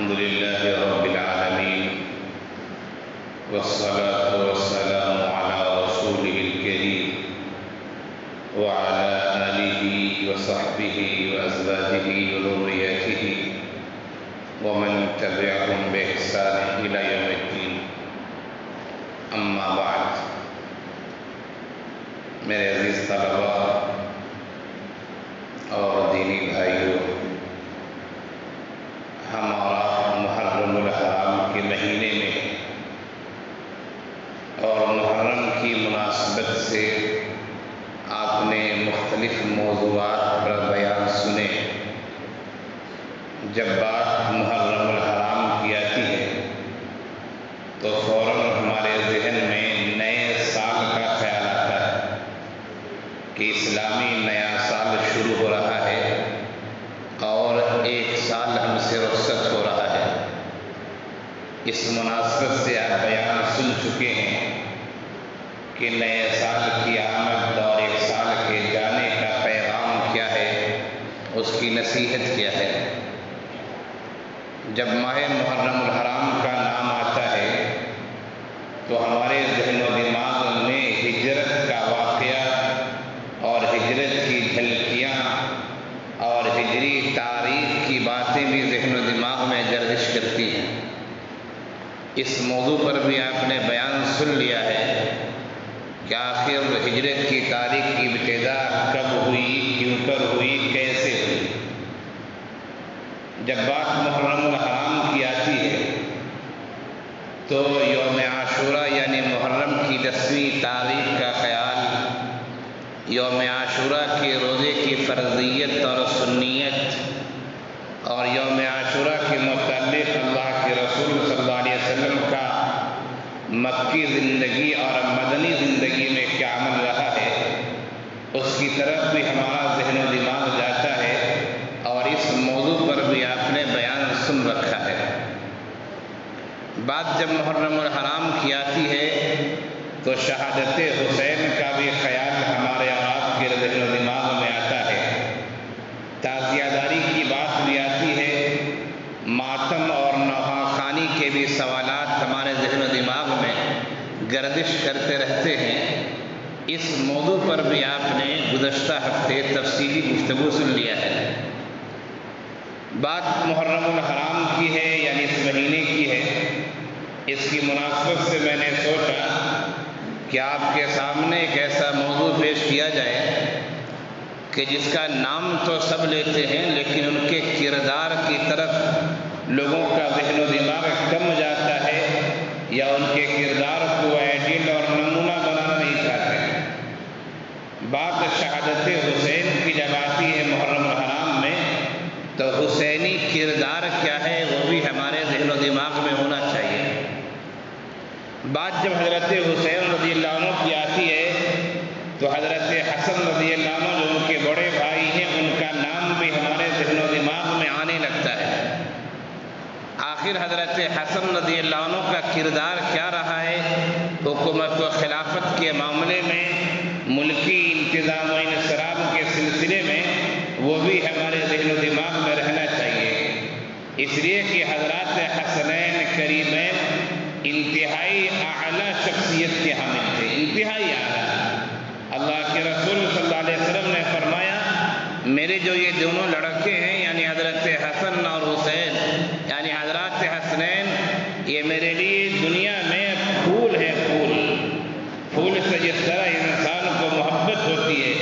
الحمد لله رب العالمين والصلاة والسلام على رسوله الكريم وعلى آله وصحبه وأزواجه وذريته ومن تبعهم بإحسان إلى يوم الدين أما بعد میرے عزیز طلباء اور دینی بھائیوں، ہمارا محرم الحرام کے مہینے میں اور محرم کی مناسبت سے آپ نے مختلف موضوعات پر بیان سنے۔ جب بات محرم الحرام کی آتی ہے تو فوراً ہمارے ذہن میں نئے سال کا خیال آتا ہے کہ اسلامی نیا سال شروع ہو رہا ہے اور ایک سال ہم سے رخصت ہو رہا ہے۔ اس مناسبت سے آپ بیان سن چکے ہیں کہ نئے سال کی آمد اور ایک سال کے جانے کا پیغام کیا ہے، اس کی نصیحت کیا ہے۔ جب ماہ محرم الحرام کا نام آتا ہے تو ہمارے ذہن و دماغ میں ہجرت کا واقعہ اور ہجرت کی جھلکیاں اور ہجری تاریخ کی باتیں بھی ذہن و دماغ میں گردش کرتی ہیں۔ اس موضوع پر بھی آپ نے بیان سن لیا ہے کہ آخر ہجرت کی تاریخ کی ابتدا کب ہوئی، کیوں کر ہوئی، کیسے ہوئی۔ جب بات محرم الحرام کی آتی ہے تو یوم عاشورہ یعنی محرم کی 10ویں تاریخ کا خیال، یوم عاشورہ کے روزے کی فرضیت اور سنیت اور یوم عاشورہ کے متعلق اللہ کے رسول صلی اللہ علیہ وسلم کا مکی زندگی اور مدنی زندگی میں کیا عمل رہا ہے، اس کی طرف بھی ہمارا ذہن و دماغ جاتا ہے اور اس موضوع پر بھی آپ نے بیان سن رکھا ہے۔ بات جب محرم الحرام کی آتی ہے تو شہادت حسین کا بھی خیال ہمارے اور آپ کے ذہن و دماغ میں آتا ہے۔ تعزیہ داری کی بات بھی آتی ہے، ماتم اور نوحہ خوانی کے بھی سوالات ہمارے ذہن و دماغ میں گردش کرتے رہتے ہیں۔ اس موضوع پر بھی آپ نے گزشتہ ہفتے تفصیلی گفتگو سن لیا ہے۔ بات محرم الحرام کی ہے یعنی اس مہینے کی ہے۔ اس کی مناسبت سے میں نے سوچا کہ آپ کے سامنے ایک ایسا موضوع پیش کیا جائے کہ جس کا نام تو سب لیتے ہیں لیکن ان کے کردار کی طرف لوگوں کا ذہن و دماغ کم جاتا ہے یا ان کے کردار کو آئیڈیل اور نمونہ بنانا نہیں چاہتے۔ بات شہادت حسین کی جب آتی ہے محرم الحرام میں تو حسینی کردار کیا ہے وہ بھی ہمارے ذہن و دماغ میں ہونا چاہیے۔ بات جب حضرت حسین رضی اللہ عنہ کی آتی ہے تو حضرت حسن رضی اللہ عنہ جو ان کے بڑے بھائی ہیں ان کا نام بھی ہمارے ذہن و دماغ میں آنے لگتا ہے۔ آخر حضرت حسن رضی اللہ عنہ کا کردار کیا رہا ہے حکومت و خلافت کے معاملے میں، ملکی انتظام و انصرام کے سلسلے میں، وہ بھی ہمارے ذہن و دماغ میں رہنا چاہیے۔ اس لیے کہ حضرات حسنین کریمین انتہائی اعلیٰ شخصیت کے حامل تھے، انتہائی اعلیٰ۔ اللہ کے رسول صلی اللہ علیہ وسلم نے فرمایا میرے جو یہ دونوں لڑکے ہیں یعنی حضرت حسن اور حسین یعنی حضرات حسنین، یہ میرے لیے دنیا میں پھول ہے، پھول۔ پھول سے جس طرح انسان کو محبت ہوتی ہے،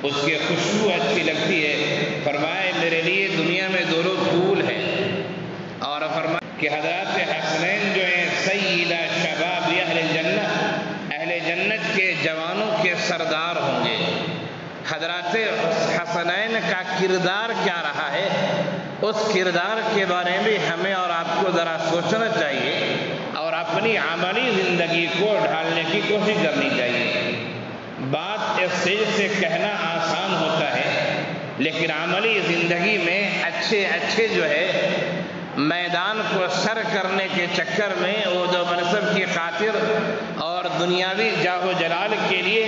اس کی خوشبو اچھی لگتی ہے، فرمایا میرے لیے دنیا میں دونوں پھول ہیں۔ اور فرمایا کہ حضرات حسنین جو ہیں سیدہ شباب اہل جنت، اہل جنت کے جوانوں کے سردار ہوں گے۔ حضرات حسنین کا کردار کیا رہا ہے، اس کردار کے بارے میں ہمیں اور آپ کو ذرا سوچنا چاہیے اور اپنی عملی زندگی کو ڈھالنے کی کوشش کرنی چاہیے۔ بات اسٹیج سے کہنا آسان ہوتا ہے لیکن عملی زندگی میں اچھے جو ہے میدان کو سر کرنے کے چکر میں وہ دو منصب کی خاطر اور دنیاوی جاہ و جلال کے لیے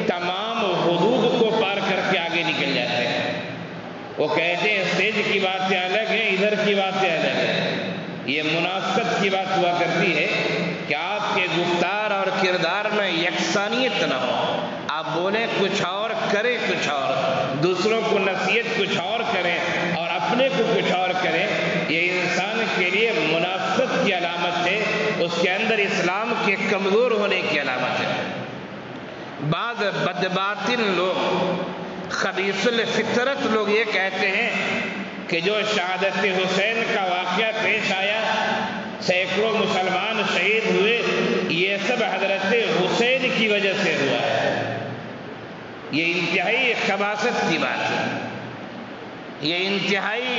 تمام حدود کو پار کر کے آگے نکل جاتے ہیں۔ وہ کہتے ہیں اسٹیج کی باتیں الگ ہیں، ادھر کی باتیں الگ ہیں۔ یہ منافقت کی بات ہوا کرتی ہے کہ آپ کے گفتار اور کردار میں یکسانیت نہ ہو، آپ بولیں کچھ اور کریں کچھ اور، دوسروں کو نصیحت کچھ اور کریں اور اپنے کو کچھ اور کریں، یہ انسان کے لیے منافقت کی علامت ہے، اس کے اندر اسلام کے کمزور ہونے کی علامت ہے۔ بعض بدباطن لوگ، خبیث الفطرت لوگ یہ کہتے ہیں کہ جو شہادت حسین کا واقعہ پیش آیا، سینکڑوں مسلمان شہید ہوئے، یہ سب حضرت حسین کی وجہ سے ہوا ہے۔ یہ انتہائی خباثت کی بات ہے، یہ انتہائی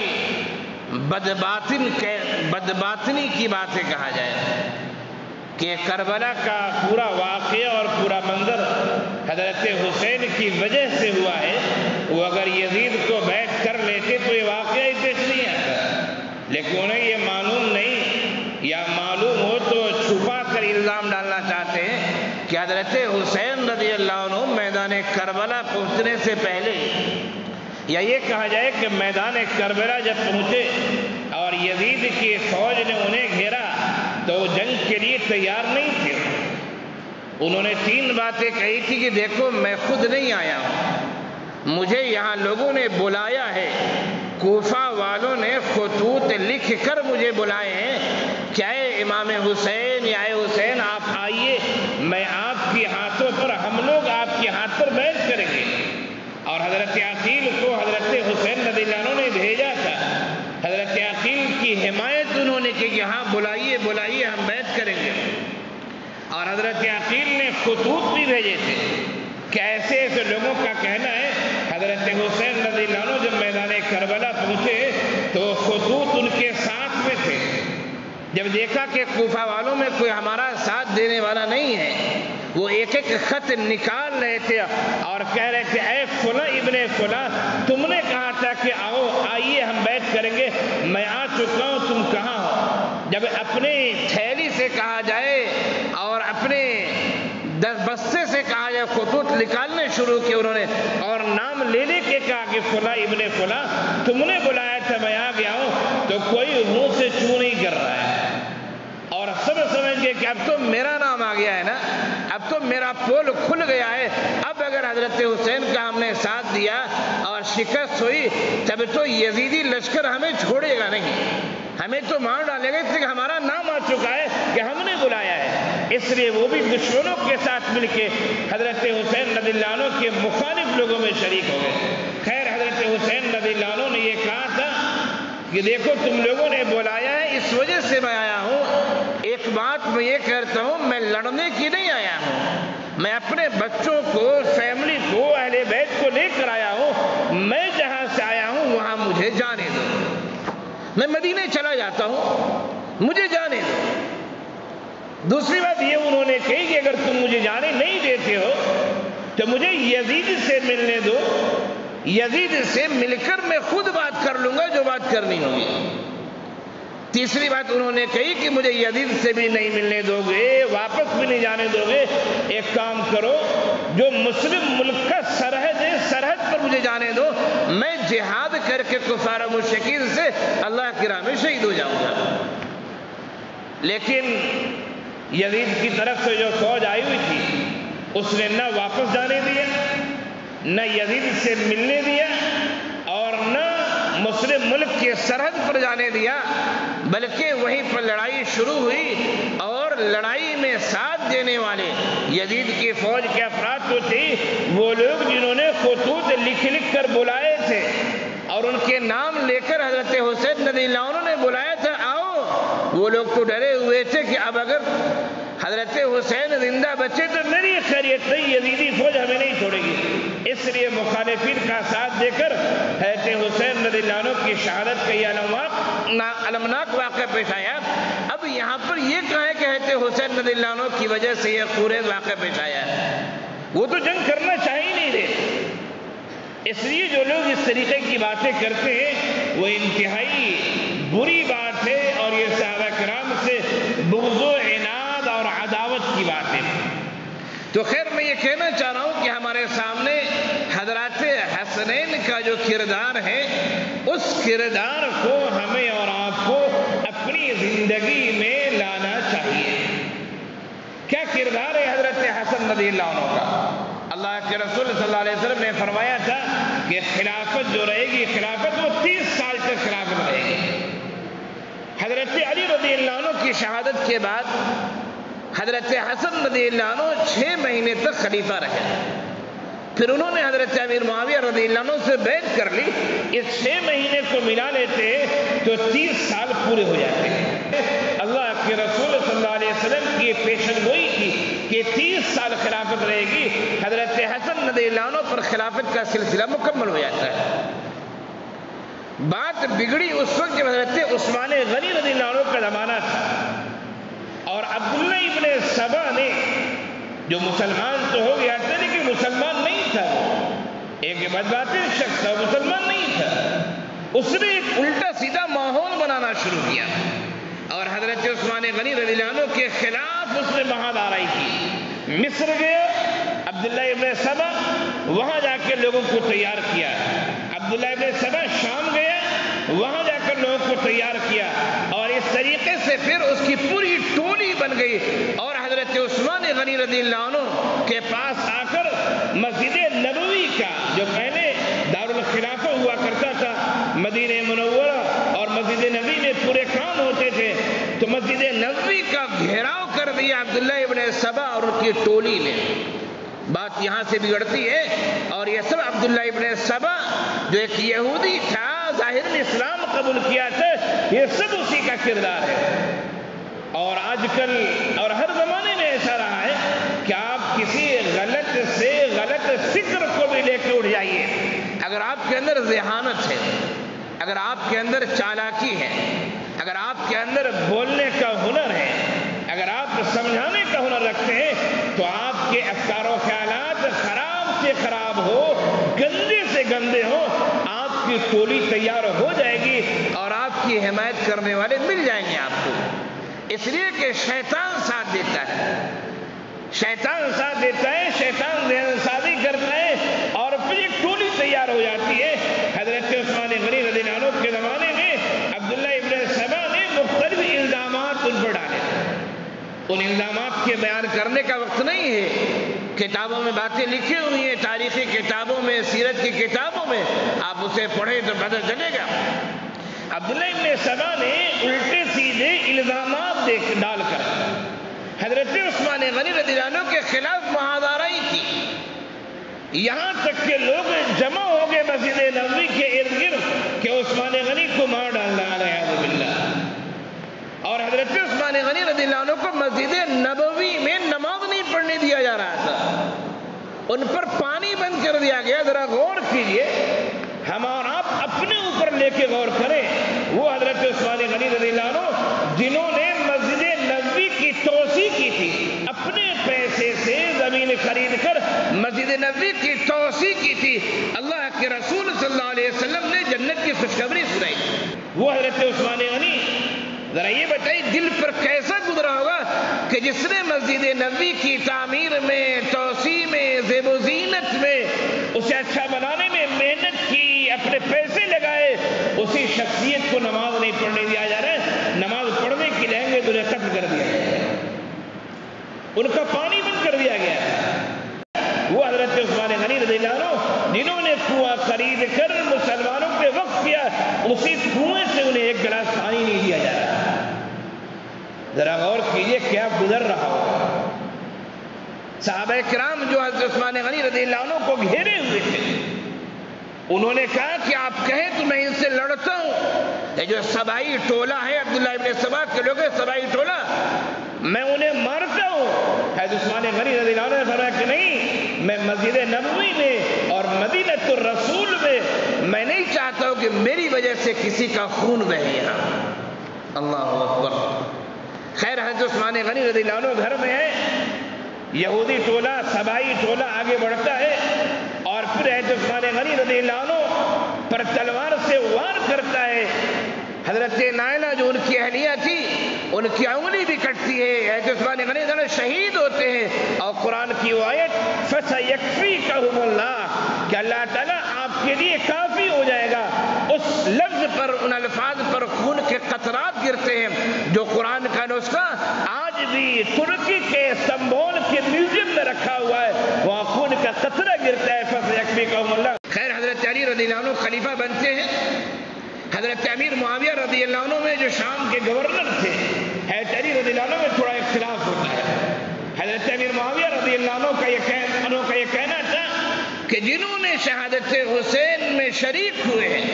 بدباطنی کی بات ہے کہا جائے کہ کربلا کا پورا واقعہ اور پورا منظر حضرت حسین کی وجہ سے ہوا ہے۔ وہ اگر یزید کو بیعت کر لیتے تو یہ واقعہ ہی پیش نہیں آتا، لیکن انہیں یہ معلوم نہیں، یا معلوم ہو تو چھپا کر الزام ڈالنا چاہتے ہیں کہ حضرت حسین رضی اللہ عنہ میدان کربلا پہنچنے سے پہلے، یا یہ کہا جائے کہ میدان کربلا جب پہنچے اور یزید کی فوج نے انہیں گھیرا تو وہ جنگ کے لیے تیار نہیں تھے۔ انہوں نے 3 باتیں کہی تھی کہ دیکھو میں خود نہیں آیا ہوں، مجھے یہاں لوگوں نے بلایا ہے، کوفہ والوں نے خطوط لکھ کر مجھے بلائے ہیں کہ اے امام حسین یا اے حسین آپ آئیے، میں آپ کے ہاتھوں پر، ہم لوگ آپ کے ہاتھ پر بیعت کریں گے۔ اور حضرت عقیل کو حضرت حسین رضی اللہ عنہ نے بھیجا تھا، حضرت عقیل کی حمایت انہوں نے کی کہ ہاں بلائیے بلائیے ہم بیعت کریں گے۔ اور حضرت عقیل نے خطوط بھی بھیجے تھے کہ ایسے ایسے لوگوں کا کہنا ہے، حضرت حسین رضی اللہ عنہ جب میدان کربلا پہنچے تو خطوط ان کے ساتھ میں تھے۔ جب دیکھا کہ کوفہ والوں میں کوئی ہمارا ساتھ دینے والا نہیں ہے، وہ ایک ایک خط نکال رہے تھے اور کہہ رہے تھے اے فلاں ابن فلاں، تم نے کہا تھا کہ آؤ آئیے ہم بیعت کریں گے، میں آ چکا ہوں، تم کہاں ہو؟ جب اپنے تھیلی سے کہا جائے اور اپنے بستے سے کہا جائے خطوط نکالنے شروع کیے انہوں نے، اور نام لے لے کے کہا کہ فلاں ابن فلاں تم نے بلایا تھا میں آ گیا ہوں، تو کوئی منہ سے چوں نہیں کر رہا ہے، اور سب سمجھ گئے کہ اب تو میرا نام آ گیا ہے نا، اب تو میرا پول کھل گیا ہے، اب اگر حضرت حسین کا ہم نے ساتھ دیا اور شکست ہوئی تب تو یزیدی لشکر ہمیں چھوڑے گا نہیں، ہمیں تو مار ڈالے گا، اس لیے ہمارا نام آ چکا ہے کہ ہم نے بلایا ہے۔ اس لیے وہ بھی دشمنوں کے ساتھ مل کے حضرت حسین رضی اللہ عنہ کے مخالف لوگوں میں شریک ہو گئے۔ خیر حضرت حسین رضی اللہ عنہ نے یہ کہا تھا کہ دیکھو تم لوگوں نے بلایا ہے، اس وجہ سے میں آیا ہوں، ایک بات میں یہ کہتا ہوں، میں لڑنے کی نہیں آیا ہوں، میں اپنے بچوں کو، فیملی کو، اہل بیت کو لے کر آیا ہوں، میں جہاں سے آیا ہوں وہاں مجھے جانے دو، میں مدینے چلا جاتا ہوں، مجھے جانے دو۔ دوسری بات یہ انہوں نے کہی کہ اگر تم مجھے جانے نہیں دیتے ہو تو مجھے یزید سے ملنے دو، یزید سے مل کر میں خود بات کر لوں گا جو بات کرنی ہوگی۔ تیسری بات انہوں نے کہی کہ مجھے یزید سے بھی نہیں ملنے دو گے، واپس بھی نہیں جانے دو گے، ایک کام کرو، جو مسلم ملک کا سرحد ہے سرحد پر مجھے جانے دو، میں جہاد کر کے کفار و مشرکین سے اللہ کی راہ میں شہید ہو جاؤں گا۔ لیکن یزید کی طرف سے جو فوج آئی ہوئی تھی اس نے نہ واپس جانے دیا، نہ یزید سے ملنے دیا، اور نہ مسلم ملک کے سرحد پر جانے دیا، بلکہ وہیں پر لڑائی شروع ہوئی، اور لڑائی میں ساتھ دینے والے یزید کی فوج کے افراد تو تھے، وہ لوگ جنہوں نے خطوط لکھ لکھ کر بلائے تھے اور ان کے نام لے کر حضرت حسین رضی اللہ عنہ نے بلایا تھا آؤ، وہ لوگ تو ڈرے ہوئے تھے کہ اب اگر حضرت حسین زندہ بچے تو میری خیریت نہیں، یزیدی فوج ہمیں نہیں چھوڑے گی، اس لیے مخالفین کا ساتھ دے کر حضرت حسین رضی اللہ عنہ کی شہادت کا یہ المناک واقعہ پیش آیا۔ اب یہاں پر یہ کہا ہے کہ حضرت حسین رضی اللہ عنہ کی وجہ سے یہ خورید واقعہ پیش آیا ہے، وہ تو جنگ کرنا چاہ ہی نہیں رہے۔ اس لیے جو لوگ اس طریقے کی باتیں کرتے ہیں وہ انتہائی بری بات ہے، اور یہ صحابہ کرام سے بغض و عناد اور عداوت کی بات ہے۔ تو خیر میں یہ کہنا چاہ رہا ہوں کہ ہمارے سامنے حضرات حسنین کا جو کردار ہے، اس کردار کو ہمیں اور آپ کو اپنی زندگی رضی اللہ عنہ کا اللہ کے رسول صلی اللہ علیہ وسلم نے فرمایا تھا کہ خلافت جو رہے گی خلافت وہ 30 سال تک خلافت رہے گی۔ حضرت علی رضی اللہ عنہ کی شہادت کے بعد حضرت حسن رضی اللہ عنہ 6 مہینے تک خلیفہ رہے، پھر انہوں نے حضرت امیر معاویہ رضی اللہ عنہ سے بیعت کر لی۔ اس 6 مہینے کو ملا لیتے تو 30 سال پورے ہو جاتے ہیں۔ اللہ کے رسول صلی اللہ علیہ وسلم کی پیشن گوئی کی کہ 30 سال خلافت رہے گی، حضرت حسن رضی اللہ عنہ پر خلافت کا سلسلہ مکمل ہو جاتا ہے۔ بات بگڑی اس وقت جب حضرت عثمان غنی رضی اللہ عنہ کا زمانہ تھا اور عبداللہ ابن سبا نے، جو مسلمان تو ہو گیا تھا لیکن مسلمان نہیں تھا، ایک بدباطل شخص تھا، مسلمان نہیں تھا، اس نے ایک الٹا سیدھا ماحول بنانا شروع کیا اور حضرت عثمان غنی رضی اللہ عنہ کے خلاف اس نے بہاداری کی۔ مصر گیا عبداللہ ابن سبا، وہاں جا کے لوگوں کو تیار کیا۔ عبداللہ ابن سبا شام گیا، وہاں جا کر لوگوں کو تیار کیا، اور اس طریقے سے پھر اس کی پوری ٹولی بن گئی اور حضرت عثمان غنی رضی اللہ عنہ کے پاس آ کر مسجد نبوی کا، جو پہلے دارالخلافہ ہوا کرتا تھا مدینہ منورہ اور مسجد نبوی میں پورے کام ہوتے تھے، تو مسجد نبوی کا گھیراؤ کر دیا عبداللہ ابن سبا اور ان کی ٹولی نے۔ بات یہاں سے بگڑتی ہے، اور یہ سب عبداللہ ابن سبا جو ایک یہودی تھا، ظاہر اسلام قبول کیا تھا، یہ سب اسی کا کردار ہے۔ اور آج کل اور ہر زمانے میں ایسا رہا ہے کہ آپ کسی غلط سے غلط فکر کو بھی لے کے اٹھ جائیے، اگر آپ کے اندر ذہانت ہے، اگر آپ کے اندر چالاکی ہے، اگر آپ کے اندر بولنے کا ہنر ہے، اگر آپ سمجھانے کا ہنر رکھتے ہیں، تو آپ کے افکار و خیالات خراب سے خراب ہو، گندے سے گندے ہو، آپ کی ٹولی تیار ہو جائے گی اور آپ کی حمایت کرنے والے مل جائیں گے آپ کو۔ اس لیے کہ شیطان ساتھ دیتا ہے، شیطان ساتھ دیتا ہے، شیطان ذہن سازی کرتا ہے اور پھر ایک ٹولی تیار ہو جاتی ہے۔ حضرت عثمان غنی رضی اللہ عنہ کے زمانے میں عبداللہ ابن سبا نے مختلف الزامات ان پر ڈالے، ان الزامات کے بیان کرنے کا وقت نہیں ہے، کتابوں میں باتیں لکھی ہوئی ہیں، تاریخی کتابوں میں، سیرت کی کتابوں میں، آپ اسے پڑھیں تو پتہ چلے گا۔ عبداللہ ابن سبا نے الٹے سیدھے الزامات ڈال کر حضرت عثمان غنی رضی اللہ عنہ کے خلاف محاذرائی کی، یہاں تک کہ لوگ جمع ہو گئے مسجد نبوی کے ارد گرد کہ عثمان غنی کو مار ڈالنا علیہ باللہ، اور حضرت عثمان غنی رضی اللہ عنہ کو مسجد نبوی میں نماز نہیں پڑھنے دیا جا رہا تھا، ان پر پانی بند کر دیا گیا۔ ذرا غور کیجئے، ہم اور آپ اپنے اوپر لے کے غور کریں، وہ حضرت عثمان غنی رضی اللہ عنہ جنہوں نے مسجد نبوی کی توسیع کی تھی، اپنے پیسے سے زمین خرید کر مسجد نبوی کی توسیع کی تھی، اللہ کے رسول صلی اللہ علیہ وسلم نے جنت کی خوشخبری سنائی، وہ حضرت عثمان غنی، ذرا یہ بتائیے دل پر کیسا گزرا ہوگا کہ جس نے مسجد نبوی کی تعمیر میں، توسیع میں، زیب و زینت میں، اسے اچھا بنانے میں محنت کی، اپنے پیسے لگائے، اسی شخصیت کو نماز نہیں پڑھنے دیا جا رہا ہے، نماز پڑھنے کی لیں گے تو انہیں قتل کر دیا گیا، ان کا پانی بند کر دیا گیا۔ وہ حضرت عثمان غنی رضی اللہ عنہ جنہوں نے کنواں خرید کر مسلمانوں پہ وقف کیا، اسی کنویں سے انہیں ایک گلاس پانی نہیں دیا جا رہا۔ ذرا غور کیجئے کیا گزر رہا ہو۔ صحابہ کرام جو حضرت عثمان غنی رضی اللہ عنہ کو گھیرے ہوئے تھے، انہوں نے کہا کہ آپ کہیں تو میں ان سے لڑتا ہوں، یہ جو سبائی ٹولہ ہے عبداللہ ابن سبا کے لوگ سبائی ٹولہ، میں انہیں مارتا ہوں۔ حضرت عثمان غنی رضی اللہ عنہ نے فرمایا کہ نہیں، میں مسجد نبوی میں اور مدینہ الرسول میں نہیں چاہتا ہوں کہ میری وجہ سے کسی کا خون بہے یہاں۔ اللہ اکبر۔ خیر حضرت عثمان غنی رضی اللہ عنہ گھر میں ہے، یہودی ٹولہ، سبائی ٹولہ آگے بڑھتا ہے اور پھر حضرت عثمان غنی رضی اللہ عنہ پر تلوار سے وار کرتا ہے۔ حضرت نائلہ جو ان کی اہلیہ تھی، ان کی انگلی بھی کٹتی ہے، حضرت عثمان غنی رضی اللہ عنہ شہید ہوتے ہیں، اور قرآن کی وہ آیت فَسَيَكْفِيكَهُمُ اللَّهُ کہ اللہ تعالیٰ آپ کے لیے کافی ہو جائے گا۔ اس لفظ پر، ان الفاظ پر خون کے قطرات گرتے ہیں، جو قرآن کا نسخہ آج آج بھی ترکی کے استنبول کے میوزیم میں رکھا ہوا ہے، وہاں خون کا قطرہ گرتا ہے فَسَيَكْفِيكَهُمُ اللَّهُ۔ خیر، حضرت علی رضی اللہ عنہ خلیفہ بنتے ہیں۔ حضرت امیر معاویہ رضی اللہ عنہ میں جو شام کے گورنر تھے، حضرت علی رضی اللہ عنہ میں تھوڑا اختلاف ہوتا ہے۔ حضرت امیر معاویہ رضی اللہ عنہ کا یہ کہنا تھا کہ جنہوں نے شہادت حسین میں شریک ہوئے ہیں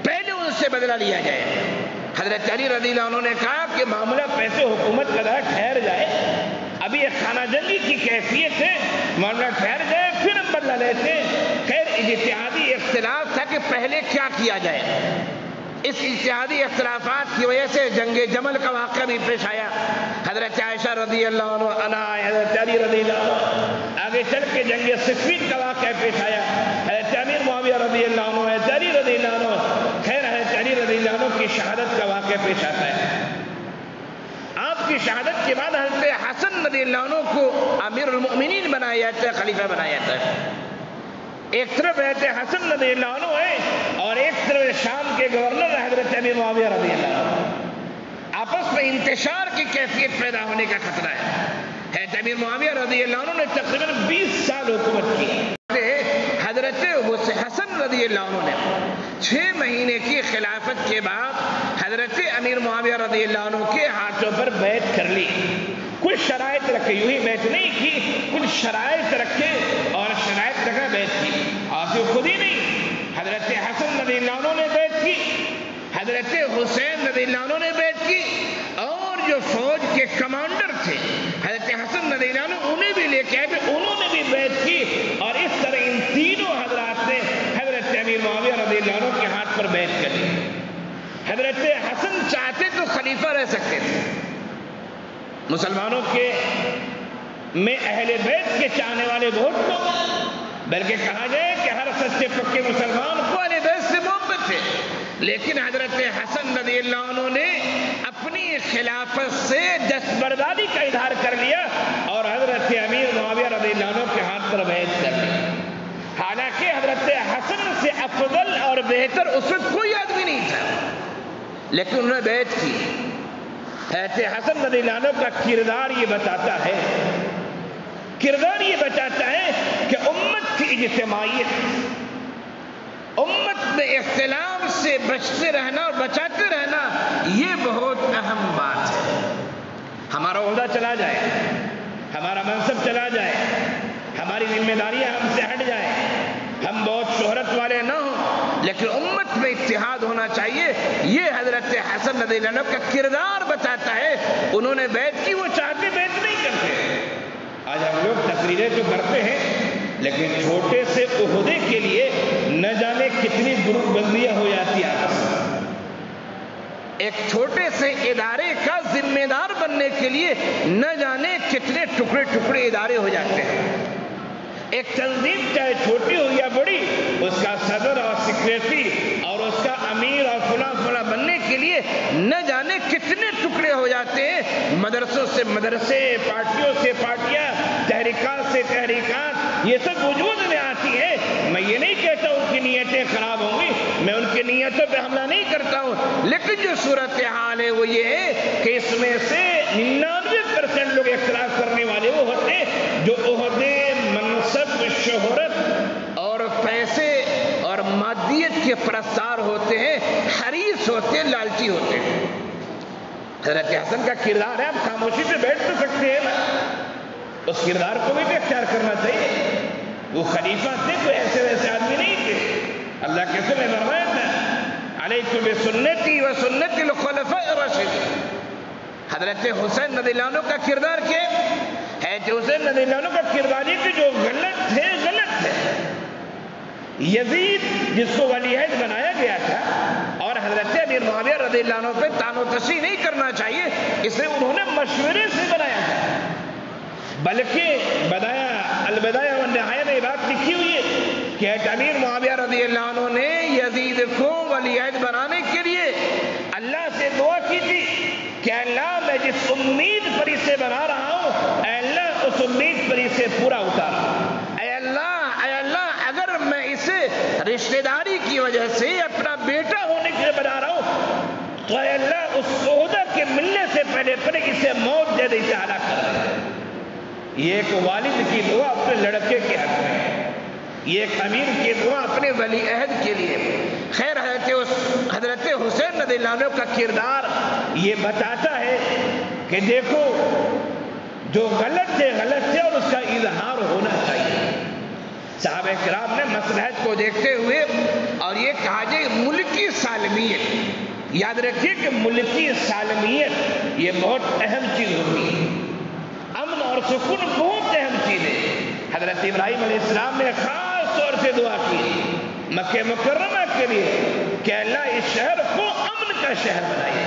پہلے ان سے بدلہ لیا جائے۔ حضرت علی رضی اللہ عنہ نے کہا کہ معاملہ پیسے حکومت کا ٹھہر جائے، ابھی ایک خانہ جنگی کی کیفیت ہے، معاملہ ٹھہر جائے پھر ہم بدلہ لیتے ہیں۔ خیر، اجتہادی اختلاف تھا کہ پہلے کیا کیا جائے۔ اس اجتہادی اختلافات کی وجہ سے جنگ جمل کا واقعہ بھی پیش آیا۔ حضرت عائشہ رضی اللہ عنہ، حضرت علی رضی اللہ عنہ، آگے چل کے جنگ صفین کا واقعہ پیش آیا۔ حضرت امیر معاویہ رضی اللہ عنہ، حضرت علی رضی اللہ عنہ، خیر حضرت علی رضی اللہ عنہ کی شہادت کا واقعہ پیش آتا ہے۔ آپ کی شہادت کے بعد حضرت حسن رضی اللہ عنہ کو امیر المؤمنین بنایا جاتا ہے، خلیفہ بنایا جاتا ہے۔ ایک طرف حضرت حسن رضی اللہ عنہ ہے اور ایک طرف شام کے گورنر حضرت امیر معاویہ رضی اللہ عنہ۔ آپس میں انتشار کی کیفیت پیدا ہونے کا خطرہ ہے۔ حضرت امیر معاویہ رضی اللہ عنہ نے تقریباً 20 سال حکومت کی۔ حضرت حسن رضی اللہ عنہ نے 6 مہینے کی خلافت کے بعد حضرت امیر معاویہ رضی اللہ عنہ کے ہاتھوں پر بیعت کر لی۔ کچھ شرائط رکھے، یوں ہی بیعت نہیں کی، کچھ شرائط رکھے اور شرائط رکھا بیعت کی۔ آپ خود ہی نہیں، حضرت حسن رضی اللہ عنہ نے بیعت کی، حضرت حسین رضی اللہ عنہ نے بیعت کی، اور جو فوج کے کمانڈر تھے حضرت حسن رضی اللہ عنہ انہیں بھی لے کے آئے تھے، انہوں نے بھی بیعت کی، اور اس طرح ان تینوں حضرات نے حضرت امیر معاویہ رضی اللہ عنہ کے ہاتھ پر بیعت کر لی۔ حضرت حسن چاہتے تو خلیفہ رہ سکتے تھے، مسلمانوں کے میں اہل بیت کے چاہنے والے بہت لوگ، بلکہ کہا جائے کہ ہر سچے پکے مسلمان کو اہل بیت سے محبت ہے، لیکن حضرت حسن رضی اللہ عنہ نے اپنی خلافت سے دستبرداری کا اظہار کر لیا اور حضرت امیر معاویہ رضی اللہ عنہ کے ہاتھ پر بیعت کر لی۔ حالانکہ حضرت حسن سے افضل اور بہتر اس وقت کوئی آدمی نہیں تھا، لیکن انہوں نے بیعت کی۔ حضرت حسن رضی اللہ عنہ کا کردار یہ بتاتا ہے کہ امت کی اجتماعیت، امت میں اختلاف سے بچتے رہنا اور بچاتے رہنا، یہ بہت اہم بات ہے۔ ہمارا عہدہ چلا جائے، ہمارا منصب چلا جائے، ہماری ذمہ داریاں ہم سے ہٹ جائیں، ہم بہت شہرت والے نہ ہوں، لیکن امت میں اتحاد ہونا چاہیے۔ یہ حضرت حسن رضی اللہ عنہ کا کردار بتاتا ہے۔ انہوں نے بیعت کی، وہ چاہتے بیعت نہیں کرتے۔ آج ہم لوگ تقریریں تو کرتے ہیں، لیکن چھوٹے سے عہدے کے لیے نہ جانے کتنی گروپ بندیاں ہو جاتی ہیں آپس میں۔ ایک چھوٹے سے ادارے کا ذمہ دار بننے کے لیے نہ جانے کتنے ٹکڑے ٹکڑے ادارے ہو جاتے ہیں۔ ایک تنظیم چاہے چھوٹی ہو یا بڑی، اس کا صدر اور سیکریٹری اور اس کا امیر اور فلاں فلاں بننے کے لیے نہ جانے کتنے ٹکڑے ہو جاتے ہیں۔ مدرسوں سے مدرسے، پارٹیوں سے پارٹیاں، تحریکات سے تحریکات، یہ سب وجود میں آتی ہے۔ میں یہ نہیں کہتا ان کی نیتیں خراب ہوں گی، میں ان کی نیتوں پہ حملہ نہیں کرتا ہوں، لیکن جو صورتحال ہے وہ یہ ہے کہ اس میں سے 99% لوگ اختلاف کرنے والے وہ ہوتے ہیں جو عہدے، منصب، شہرت اور پیسے اور مادیت کے پرستار ہوتے ہیں، حریص ہوتے ہیں، لالچی ہوتے ہیں۔ حضرت حسن کا کردار ہے، آپ خاموشی سے بیٹھ تو سکتے ہیں نا، اس کردار کو بھی اختیار کرنا چاہیے۔ وہ خلیفہ تھے، کوئی ایسے ویسے آدمی نہیں تھے۔ اللہ کے رسول نے فرمایا تھا علیکم بسنتی و سنت الخلفاء الراشدین۔ حضرت حسین رضی اللہ عنہ کا کردار کیا ہے؟ حسین رضی اللہ عنہ کا کردار یہ کہ جو غلط ہے غلط ہے۔ یزید جس کو ولی عہد بنایا گیا تھا اور حضرت امیر معاویہ رضی اللہ عنہ پہ طعن و تشریح نہیں کرنا چاہیے، اسے انہوں نے مشورے سے بنایا تھا، بلکہ البدایہ والنہایہ میں یہ بات لکھی ہوئی ہے کہ امیر معاویہ رضی اللہ عنہ نے یزید کو ولی عہد بنانے کے لیے اللہ سے دعا کی تھی کہ اللہ میں جس امید پر اسے بنا رہا ہوں، اے اللہ اس امید پر اسے پورا اتارا۔ اے اللہ اگر میں اسے رشتہ داری کی وجہ سے اپنا بیٹا ہونے کے لیے بنا رہا ہوں تو اے اللہ اس عہدہ کے ملنے سے پہلے پہلے پہلے اسے موت دے دے، اسے ہلاک کر دے۔ یہ ایک والد کی دعا اپنے لڑکے کے حق میں ہے، یہ ایک امیر کی دعا اپنے ولی عہد کے لیے۔ خیر حضرت حسین رضی اللہ عنہ کا کردار یہ بتاتا ہے کہ دیکھو جو غلط ہے اور اس کا اظہار ہونا چاہیے۔ صحابہ کرام نے مصلحت کو دیکھتے ہوئے اور یہ کہا جائے ملکی سالمیت، یاد رکھیے کہ ملکی سالمیت یہ بہت اہم چیز ہوتی ہے، امن اور سکون بہت اہم چیز ہے۔ حضرت ابراہیم علیہ السلام نے خاص طور سے دعا کی مکہ مکرمہ کے لیے کہ اللہ اس شہر کو امن کا شہر بنائیے،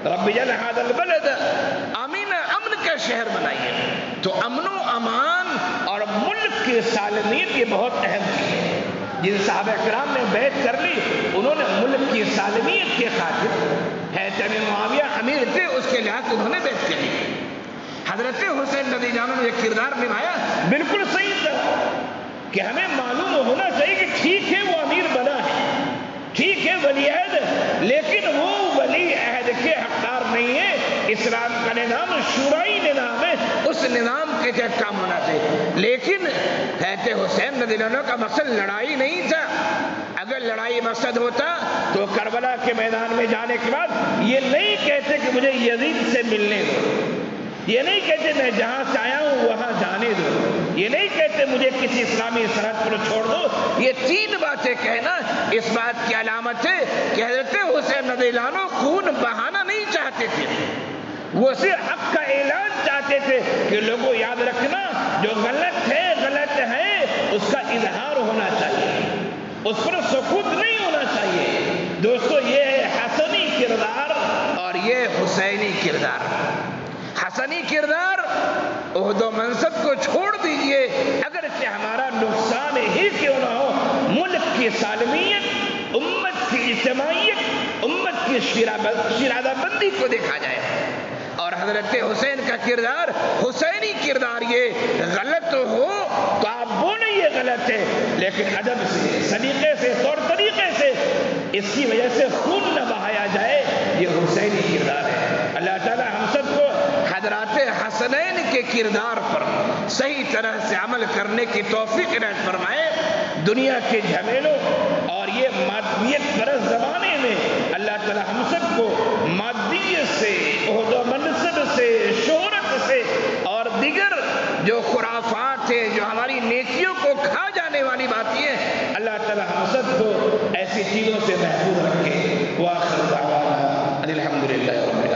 رب اجعل ھذا البلد آمین، امن کا شہر بنائیے۔ تو امن و امان اور ملک کی سالمیت یہ بہت اہم چیز ہے۔ جن صحابہ کرام نے بیعت کر لی انہوں نے ملک کی سالمیت کے خاطر، حضرت معاویہ امیر تھے اس کے لحاظ سے انہوں نے بیعت کر لی۔ حضرت حسین رضی اللہ عنہ نے یہ کردار نبھایا، بالکل صحیح تھا کہ ہمیں معلوم ہونا چاہیے کہ ٹھیک ہے وہ امیر بنا ہے، ٹھیک ہے ولی عہد، لیکن وہ ولی عہد کے حقدار نہیں ہے۔ اسلام کا نظام شورائی نظام ہے، اس نظام کے تحت کام ہونا چاہیے۔ لیکن حضرت حسین رضی اللہ عنہ کا مقصد لڑائی نہیں تھا۔ اگر لڑائی مقصد ہوتا تو کربلا کے میدان میں جانے کے بعد یہ نہیں کہتے کہ مجھے یزید سے ملنے دو، یہ نہیں کہتے میں جہاں سے آیا ہوں وہاں جانے دو، یہ نہیں کہتے مجھے کسی اسلامی سرحد پر چھوڑ دو۔ یہ تین باتیں کہنا اس بات کی علامت ہے کہ حضرت حسین رضی اللہ عنہ خون بہانا نہیں چاہتے تھے، وہ صرف حق کا اعلان چاہتے تھے کہ لوگوں یاد رکھنا جو غلط ہے اس کا اظہار ہونا چاہیے، اس پر سکوت نہیں ہونا چاہیے۔ دوستو یہ ہے حسنی کردار اور یہ حسینی کردار۔ حسنی کردار عہد و منصب کو چھوڑ دیجئے، اگرچہ ہمارا نقصان ہی کیوں نہ ہو، ملک کی سالمیت، امت کی اجتماعیت، امت کی شیرازہ بندی کو دیکھا جائے۔ اور حضرت حسین کا کردار، حسینی کردار، یہ غلط ہو تو آپ بولیں یہ غلط ہے، لیکن ادب سے، سلیقے سے، طور طریقے سے اس کی وجہ سے خون نہ بہایا جائے، یہ حسینی کردار ہے۔ اللہ تعالی ہم سب کو حضرات حسنین کے کردار پر صحیح طرح سے عمل کرنے کی توفیق عنایت فرمائے۔ دنیا کے جھمیلوں اور یہ مادیت پرست زمانے میں اللہ تعالی ہم سب کو مادیت سے، عہد و منصب سے، شہرت سے اور دیگر جو خرافات ہیں، جو ہماری نیکیوں کو کھا جانے والی باتیں ہیں، اللہ تعالی ہم سب کو ایسی چیزوں سے محفوظ رکھے۔ وآخر دعوانا ان الحمدللہ رب العالمین۔